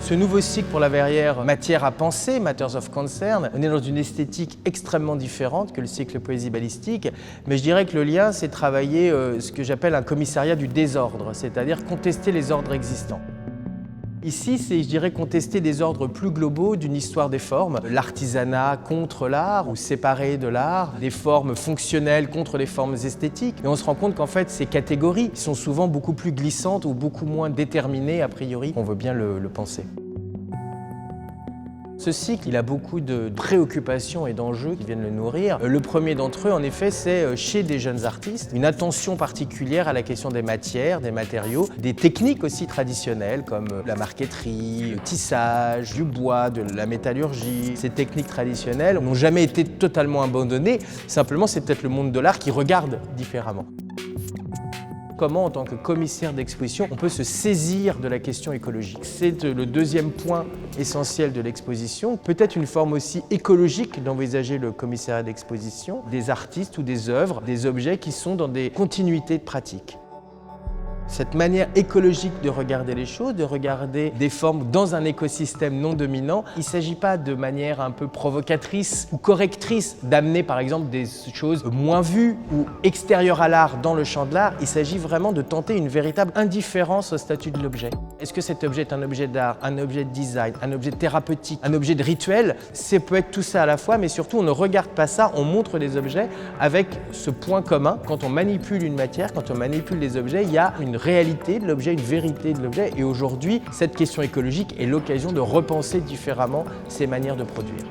Ce nouveau cycle pour la Verrière, Matière à penser, Matters of Concern, on est dans une esthétique extrêmement différente que le cycle Poésie balistique, mais je dirais que le lien, c'est travailler ce que j'appelle un commissariat du désordre, c'est-à-dire contester les ordres existants. Ici, c'est, je dirais, contester des ordres plus globaux d'une histoire des formes. L'artisanat contre l'art, ou séparé de l'art, des formes fonctionnelles contre les formes esthétiques. Et on se rend compte qu'en fait, ces catégories sont souvent beaucoup plus glissantes ou beaucoup moins déterminées, a priori, qu'on veut bien le penser. Ce cycle, il a beaucoup de préoccupations et d'enjeux qui viennent le nourrir. Le premier d'entre eux, en effet, c'est chez des jeunes artistes, une attention particulière à la question des matières, des matériaux, des techniques aussi traditionnelles comme la marqueterie, le tissage, du bois, de la métallurgie. Ces techniques traditionnelles n'ont jamais été totalement abandonnées, simplement c'est peut-être le monde de l'art qui regarde différemment. Comment, en tant que commissaire d'exposition, on peut se saisir de la question écologique. C'est le deuxième point essentiel de l'exposition. Peut-être une forme aussi écologique d'envisager le commissariat d'exposition, des artistes ou des œuvres, des objets qui sont dans des continuités de pratique. Cette manière écologique de regarder les choses, de regarder des formes dans un écosystème non dominant, il ne s'agit pas de manière un peu provocatrice ou correctrice d'amener par exemple des choses moins vues ou extérieures à l'art dans le champ de l'art. Il s'agit vraiment de tenter une véritable indifférence au statut de l'objet. Est-ce que cet objet est un objet d'art, un objet de design, un objet thérapeutique, un objet de rituel? Ça peut être tout ça à la fois, mais surtout on ne regarde pas ça, on montre les objets avec ce point commun. Quand on manipule une matière, quand on manipule des objets, il y a une réalité de l'objet, une vérité de l'objet. Et aujourd'hui, cette question écologique est l'occasion de repenser différemment ces manières de produire.